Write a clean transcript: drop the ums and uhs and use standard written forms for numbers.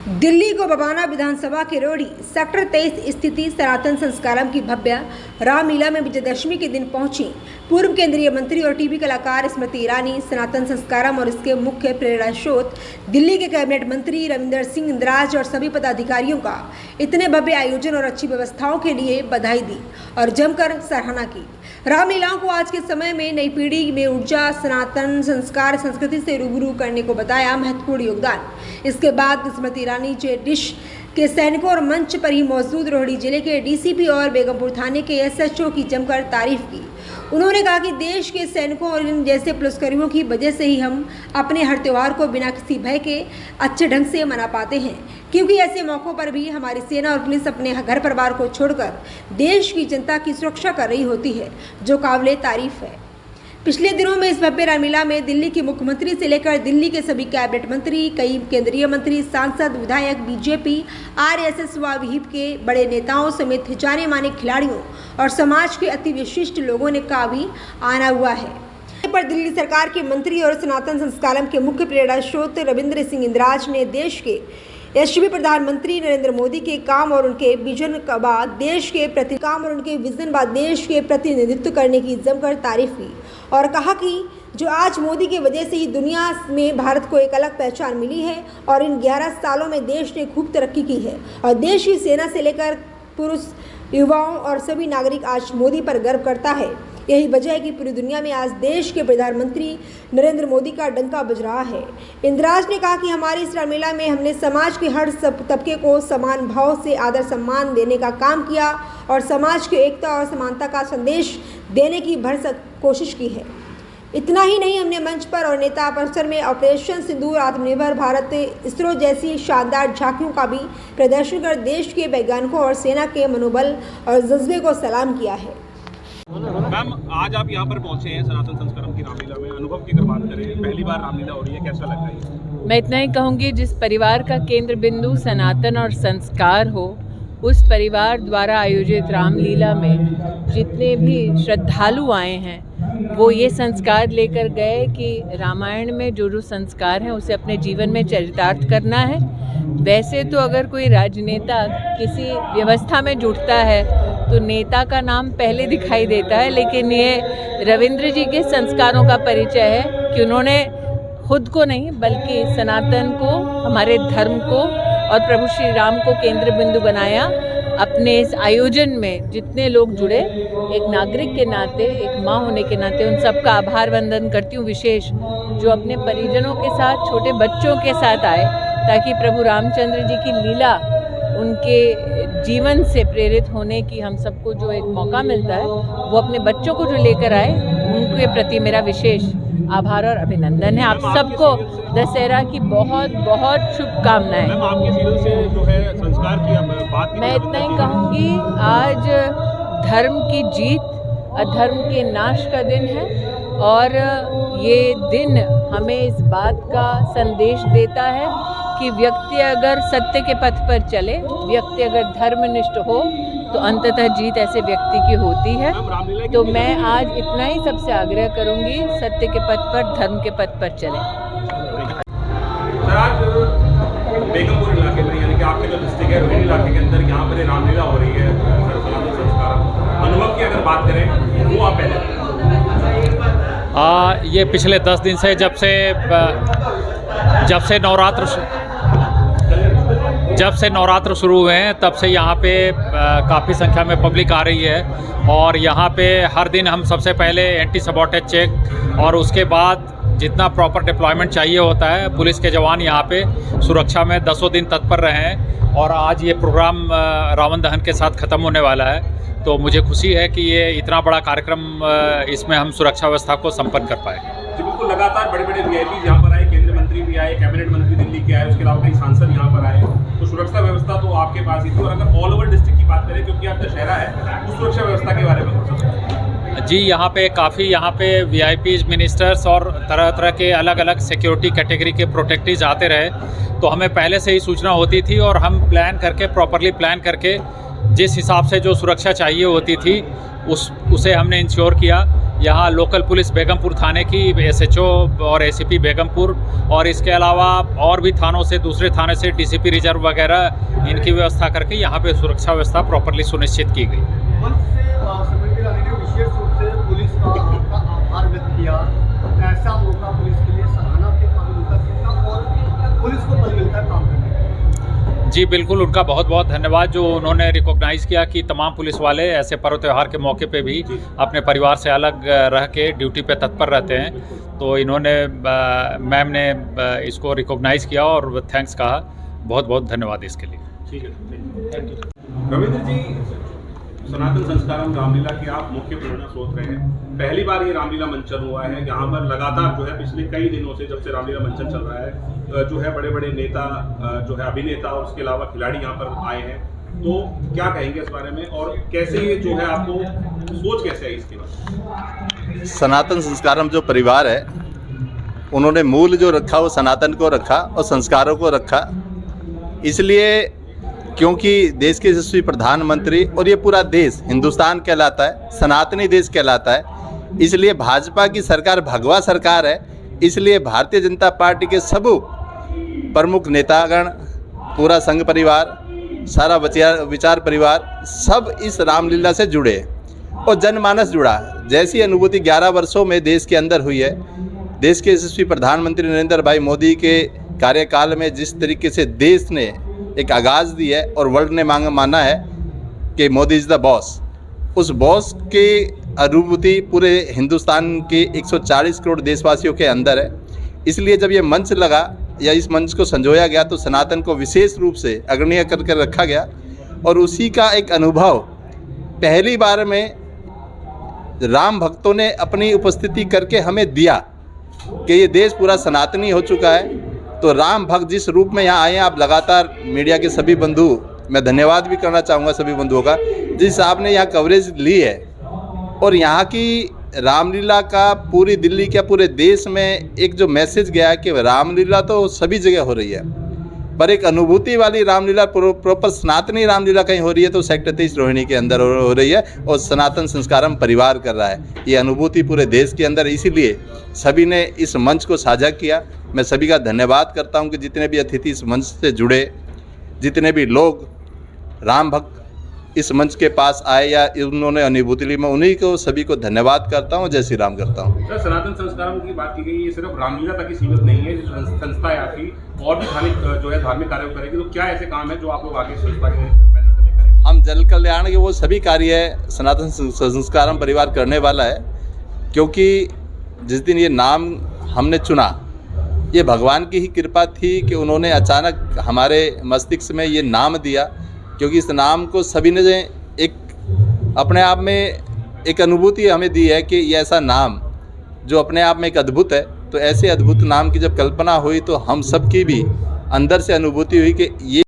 दिल्ली को बबाना विधानसभा के रोड़ी सेक्टर 23 स्थित सनातन संस्कारम की भव्य रामलीला में विजयदशमी के दिन पहुंची पूर्व केंद्रीय मंत्री और टीवी कलाकार स्मृति ईरानी। सनातन संस्कारम और इसके मुख्य प्रेरणा स्रोत दिल्ली के कैबिनेट मंत्री रविंद्र सिंह इंदिराज और सभी पदाधिकारियों का इतने भव्य आयोजन और अच्छी व्यवस्थाओं के लिए बधाई दी और जमकर सराहना की। रामलीलाओं को आज के समय में नई पीढ़ी में ऊर्जा, सनातन संस्कार, संस्कृति से रूबरू करने को बताया महत्वपूर्ण योगदान। इसके बाद स्मृति ईरानी डिश के सैनिकों और मंच पर ही मौजूद रोहिणी जिले के डीसीपी और बेगमपुर थाने के एसएचओ की जमकर तारीफ की। उन्होंने कहा कि देश के सैनिकों और इन जैसे पुलिसकर्मियों की वजह से ही हम अपने हर त्यौहार को बिना किसी भय के अच्छे ढंग से मना पाते हैं, क्योंकि ऐसे मौक़ों पर भी हमारी सेना और पुलिस अपने घर परिवार को छोड़कर देश की जनता की सुरक्षा कर रही होती है, जो काबिले तारीफ है। पिछले दिनों में इस भव्य रामलीला में दिल्ली के मुख्यमंत्री से लेकर दिल्ली के सभी कैबिनेट मंत्री, कई केंद्रीय मंत्री, सांसद, विधायक, बीजेपी, आरएसएस व विहिप के बड़े नेताओं समेत जाने माने खिलाड़ियों और समाज के अति विशिष्ट लोगों ने का भी आना हुआ है। पर दिल्ली सरकार के मंत्री और सनातन संस्कारम के मुख्य प्रेरणा स्रोत रविंद्र सिंह इंदिराज ने देश के यशस्वी प्रधानमंत्री नरेंद्र मोदी के काम और उनके विजन का बाद देश के प्रतिनिधित्व करने की जमकर तारीफ की और कहा कि जो आज मोदी की वजह से ही दुनिया में भारत को एक अलग पहचान मिली है और इन 11 सालों में देश ने खूब तरक्की की है और देश की सेना से लेकर पुरुष, युवाओं और सभी नागरिक आज मोदी पर गर्व करता है। यही वजह है कि पूरी दुनिया में आज देश के प्रधानमंत्री नरेंद्र मोदी का डंका बज रहा है। इंदिराज ने कहा कि हमारी इस रामलीला में हमने समाज के हर तबके को समान भाव से आदर सम्मान देने का काम किया और समाज की एकता और समानता का संदेश देने की भरसक कोशिश की है। इतना ही नहीं, हमने मंच पर और नेता परिसर में ऑपरेशन सिंदूर, आत्मनिर्भर भारत, इसरो जैसी शानदार झांकियों का भी प्रदर्शन कर देश के वैज्ञानिकों और सेना के मनोबल और जज्बे को सलाम किया है। मैम, आज आप यहाँ पर पहुँचे हैं सनातन संस्कारम की रामलीला में, अनुभव की अगर बात करें, पहली बार रामलीला हो रही है, कैसा लग रहा है? मैं इतना ही कहूँगी, जिस परिवार का केंद्र बिंदु सनातन और संस्कार हो, उस परिवार द्वारा आयोजित रामलीला में जितने भी श्रद्धालु आए हैं वो ये संस्कार लेकर गए कि रामायण में जो संस्कार हैं उसे अपने जीवन में चरितार्थ करना है। वैसे तो अगर कोई राजनेता किसी व्यवस्था में जुटता है तो नेता का नाम पहले दिखाई देता है, लेकिन ये रविंद्र जी के संस्कारों का परिचय है कि उन्होंने खुद को नहीं बल्कि सनातन को, हमारे धर्म को और प्रभु श्री राम को केंद्र बिंदु बनाया। अपने इस आयोजन में जितने लोग जुड़े, एक नागरिक के नाते, एक माँ होने के नाते उन सबका आभार वंदन करती हूँ, विशेष जो अपने परिजनों के साथ, छोटे बच्चों के साथ आए, ताकि प्रभु रामचंद्र जी की लीला, उनके जीवन से प्रेरित होने की हम सबको जो एक मौका मिलता है, वो अपने बच्चों को जो लेकर आए, उनके प्रति मेरा विशेष आभार और अभिनंदन है। आप सबको दशहरा की बहुत बहुत शुभकामनाएं। मैं इतना ही कहूँगी, आज धर्म की जीत, अधर्म के नाश का दिन है और ये दिन हमें इस बात का संदेश देता है कि व्यक्ति अगर सत्य के पथ पर चले, व्यक्ति अगर धर्मनिष्ठ हो तो अंततः जीत ऐसे व्यक्ति की होती है। तो मैं आज इतना ही सबसे आग्रह करूंगी, सत्य के पथ पर, धर्म के पथ पर चलें। सर, आज बेगमपुर इलाके में, यानी कि आपके जो डिस्ट्रिक्ट है रोहिणी इलाके के अंदर, यहाँ पर रामलीला हो रही है सनातन संस्कार, अनुभव की अगर बात करें वो आप पहले ये पिछले 10 दिन से जब से नवरात्र शुरू हुए हैं तब से यहाँ पे काफ़ी संख्या में पब्लिक आ रही है और यहाँ पे हर दिन हम सबसे पहले एंटी सबॉटेज चेक और उसके बाद जितना प्रॉपर डिप्लॉयमेंट चाहिए होता है, पुलिस के जवान यहाँ पे सुरक्षा में 10 दिन तत्पर रहे हैं और आज ये प्रोग्राम रावण दहन के साथ ख़त्म होने वाला है। तो मुझे खुशी है कि ये इतना बड़ा कार्यक्रम, इसमें हम सुरक्षा व्यवस्था को संपन्न कर पाए। जी बिल्कुल, लगातार बड़े बड़े वीआईपी यहाँ पर आए, केंद्रीय मंत्री भी आए, कैबिनेट मंत्री दिल्ली के आए, उसके अलावा कई सांसद यहाँ पर आए, तो सुरक्षा व्यवस्था तो आपके पास ही थी। और अगर ऑल ओवर डिस्ट्रिक्ट की बात करें, क्योंकि आप दशहरा है, उस सुरक्षा व्यवस्था के बारे में जी, यहाँ पे वीआईपीज, मिनिस्टर्स और तरह तरह के अलग अलग सिक्योरिटी कैटेगरी के प्रोटेक्टिव्स आते रहे, तो हमें पहले से ही सूचना होती थी और हम प्रॉपरली प्लान करके जिस हिसाब से जो सुरक्षा चाहिए होती थी उसे हमने इंश्योर किया यहाँ लोकल पुलिस बेगमपुर थाने की SHO और ACP बेगमपुर और इसके अलावा और भी थानों से, दूसरे थाने से DCP रिजर्व वगैरह इनकी व्यवस्था करके यहाँ पे सुरक्षा व्यवस्था प्रॉपरली सुनिश्चित की गई। स्मृति ईरानी ने विशेष रूप से पुलिस का आभार व्यक्त किया। ऐसा मौका पुलिस के लिए सराहना के काबिल होता कितना और पुलिस को बल मिलता है काम करने में। जी बिल्कुल, उनका बहुत बहुत धन्यवाद जो उन्होंने रिकॉग्नाइज़ किया कि तमाम पुलिस वाले ऐसे पर्व त्यौहार के मौके पे भी अपने परिवार से अलग रह के ड्यूटी पे तत्पर रहते हैं। तो इन्होंने मैम ने इसको रिकॉग्नाइज़ किया और थैंक्स कहा। बहुत बहुत धन्यवाद इसके लिए। ठीक है, थैंक यू। रविंद्र जी, सनातन संस्कारम रामलीला के आप मुख्य प्रेरणा स्रोत रहे हैं। पहली बार ये रामलीला मंचन हुआ है, यहाँ पर लगातार जो है पिछले कई दिनों से जब से रामलीला मंचन चल रहा है जो है बड़े बड़े नेता जो है अभिनेता और उसके अलावा खिलाड़ी यहाँ पर आए हैं। तो क्या कहेंगे इस बारे में और कैसे ये जो है आपको सोच कैसे आई इसके बारे में? सनातन संस्कारम जो परिवार है उन्होंने मूल जो रखा वो सनातन को रखा और संस्कारों को रखा। इसलिए क्योंकि देश के यशस्वी प्रधानमंत्री और ये पूरा देश हिंदुस्तान कहलाता है, सनातनी देश कहलाता है, इसलिए भाजपा की सरकार भगवा सरकार है। इसलिए भारतीय जनता पार्टी के सब प्रमुख नेतागण, पूरा संघ परिवार, सारा विचार परिवार सब इस रामलीला से जुड़े और जनमानस जुड़ा। जैसी अनुभूति 11 वर्षों में देश के अंदर हुई है, देश के यशस्वी प्रधानमंत्री नरेंद्र भाई मोदी के कार्यकाल में जिस तरीके से देश ने एक आगाज़ दी है और वर्ल्ड ने माना है कि मोदी इज़ द बॉस, उस बॉस की अनुभूति पूरे हिंदुस्तान के 140 करोड़ देशवासियों के अंदर है। इसलिए जब ये मंच लगा या इस मंच को संजोया गया तो सनातन को विशेष रूप से अग्रणीय करके रखा गया और उसी का एक अनुभव पहली बार में राम भक्तों ने अपनी उपस्थिति करके हमें दिया कि ये देश पूरा सनातनी हो चुका है। तो राम भक्त जिस रूप में यहाँ आए हैं, आप लगातार मीडिया के सभी बंधु, मैं धन्यवाद भी करना चाहूँगा सभी बंधुओं का जिस आपने यहाँ कवरेज ली है और यहाँ की रामलीला का पूरी दिल्ली के पूरे देश में एक जो मैसेज गया है कि रामलीला तो सभी जगह हो रही है, पर एक अनुभूति वाली रामलीला प्रॉपर सनातनी रामलीला कहीं हो रही है तो सेक्टर 23 रोहिणी के अंदर हो रही है और सनातन संस्कारम परिवार कर रहा है। ये अनुभूति पूरे देश के अंदर, इसीलिए सभी ने इस मंच को साझा किया। मैं सभी का धन्यवाद करता हूं कि जितने भी अतिथि इस मंच से जुड़े, जितने भी लोग राम भक्त इस मंच के पास आए या उन्होंने अनुभूति ली, मैं उन्हीं को सभी को धन्यवाद करता हूं, जय श्री राम करता हूं। सर, सनातन संस्कारम की बात की गई, ये सिर्फ रामलीला तक ही सीमित नहीं है, संस्था है आपकी और भी धार्मिक कार्य करेगी। तो क्या ऐसे काम है जो आप लोग आगे संस्था के बैनर तले करेंगे? हम जल कल्याण के वो सभी कार्य है सनातन संस्कारम परिवार करने वाला है, क्योंकि जिस दिन ये नाम हमने चुना ये भगवान की ही कृपा थी कि उन्होंने अचानक हमारे मस्तिष्क में ये नाम दिया, क्योंकि इस नाम को सभी ने एक अपने आप में एक अनुभूति हमें दी है कि ये ऐसा नाम जो अपने आप में एक अद्भुत है। तो ऐसे अद्भुत नाम की जब कल्पना हुई तो हम सब की भी अंदर से अनुभूति हुई कि ये